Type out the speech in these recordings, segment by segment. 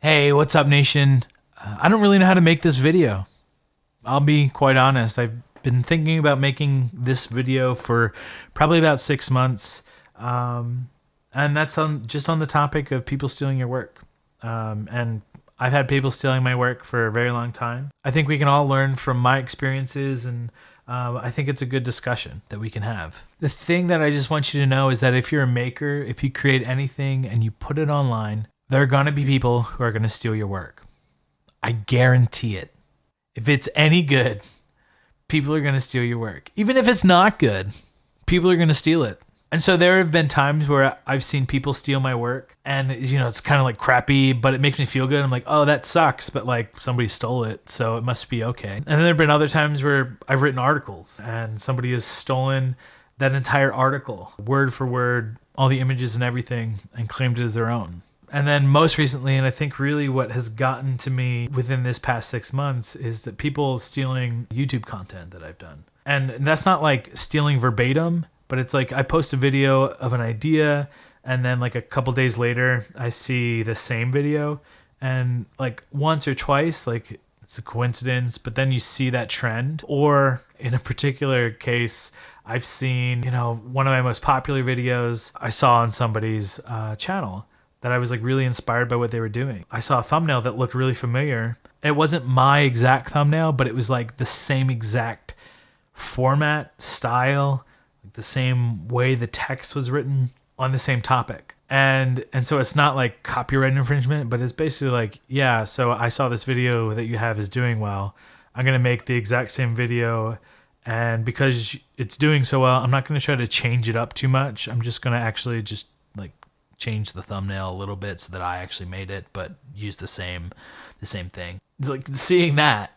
Hey, what's up, nation? I don't really know how to make this video. I'll be quite honest. I've been thinking about making this video for probably about 6 months. And that's just on the topic of people stealing your work. And I've had people stealing my work for a very long time. I think we can all learn from my experiences, and I think it's a good discussion that we can have. The thing that I just want you to know is that if you're a maker, if you create anything and you put it online, there are going to be people who are going to steal your work. I guarantee it. If it's any good, people are going to steal your work. Even if it's not good, people are going to steal it. And so there have been times where I've seen people steal my work, and it's kind of like crappy, but it makes me feel good. I'm like, oh, that sucks, but like somebody stole it, so it must be okay. And then there have been other times where I've written articles and somebody has stolen that entire article, word for word, all the images and everything, and claimed it as their own. And then most recently, and I think really what has gotten to me within this past 6 months, is that people stealing YouTube content that I've done. And that's not like stealing verbatim, but it's like I post a video of an idea, and then like a couple days later, I see the same video. And like once or twice, like it's a coincidence, but then you see that trend. Or in a particular case, I've seen, one of my most popular videos I saw on somebody's channel that I was like really inspired by what they were doing. I saw a thumbnail that looked really familiar. It wasn't my exact thumbnail, but it was like the same exact format, style, the same way the text was written on the same topic. And so it's not like copyright infringement, but it's basically like, yeah, so I saw this video that you have is doing well. I'm going to make the exact same video. And because it's doing so well, I'm not going to try to change it up too much. I'm just going to actually just like change the thumbnail a little bit so that I actually made it, but use the same thing. Like seeing that,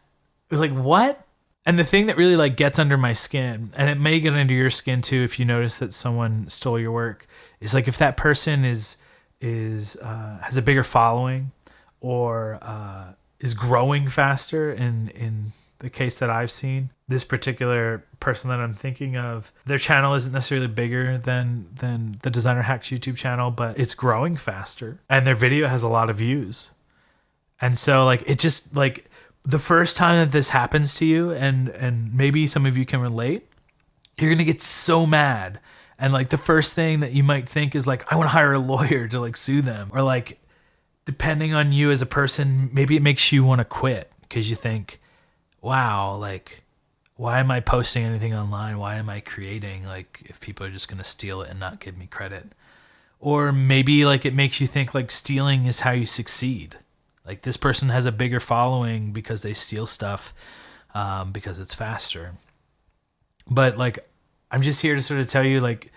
it's like, what? And the thing that really like gets under my skin, and it may get under your skin too if you notice that someone stole your work, is like if that person has a bigger following or is growing faster. In the case that I've seen, this particular person that I'm thinking of, their channel isn't necessarily bigger than the Designer Hacks YouTube channel, but it's growing faster, and their video has a lot of views. And so like it just like the first time that this happens to you, and maybe some of you can relate, you're gonna get so mad. And like the first thing that you might think is like, I want to hire a lawyer to like sue them. Or like, depending on you as a person, maybe it makes you want to quit because you think, wow, like, why am I posting anything online? Why am I creating? Like, if people are just going to steal it and not give me credit. Or maybe like it makes you think like stealing is how you succeed. Like this person has a bigger following because they steal stuff because it's faster. But like, I'm just here to sort of tell you, like,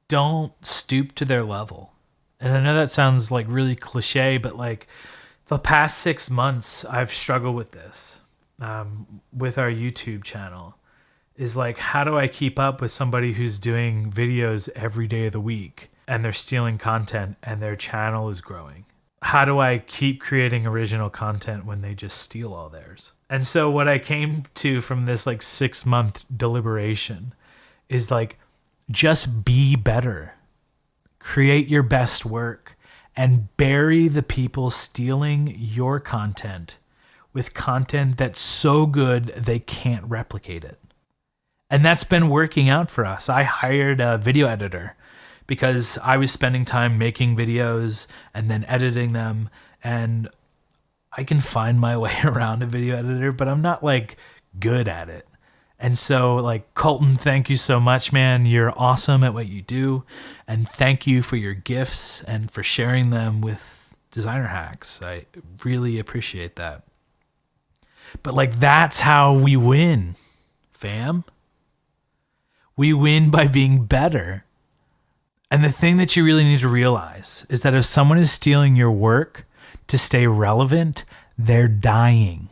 don't stoop to their level. And I know that sounds like really cliche, but like the past 6 months, I've struggled with this with our YouTube channel. Is like, how do I keep up with somebody who's doing videos every day of the week and they're stealing content and their channel is growing? How do I keep creating original content when they just steal all theirs? And so what I came to from this like 6 month deliberation is like, just be better. Create your best work and bury the people stealing your content with content that's so good they can't replicate it. And that's been working out for us. I hired a video editor because I was spending time making videos and then editing them, and I can find my way around a video editor, but I'm not like good at it. And so like, Colton, thank you so much, man. You're awesome at what you do. And thank you for your gifts and for sharing them with Designer Hacks. I really appreciate that. But like, that's how we win, fam. We win by being better. And the thing that you really need to realize is that if someone is stealing your work to stay relevant, they're dying.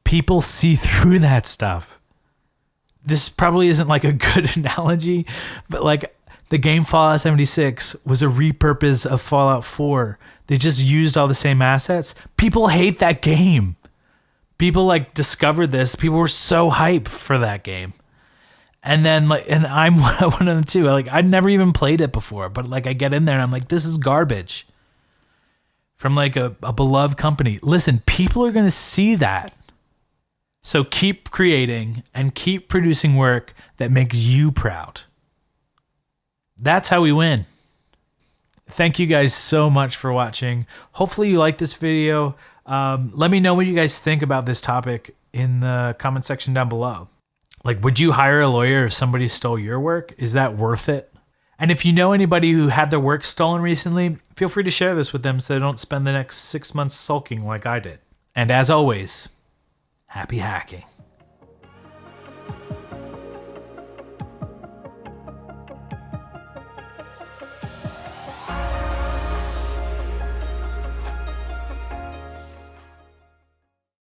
People see through that stuff. This probably isn't like a good analogy, but like the game Fallout 76 was a repurpose of Fallout 4. They just used all the same assets. People hate that game. People like discovered this. People were so hyped for that game. And then like, and I'm one of them too. Like, I'd never even played it before, but like I get in there and I'm like, this is garbage. from like a beloved company. Listen, people are going to see that. So keep creating and keep producing work that makes you proud. That's how we win. Thank you guys so much for watching. Hopefully you like this video. Let me know what you guys think about this topic in the comment section down below. Like, would you hire a lawyer if somebody stole your work? Is that worth it? And if you know anybody who had their work stolen recently, feel free to share this with them so they don't spend the next 6 months sulking like I did. And as always, happy hacking.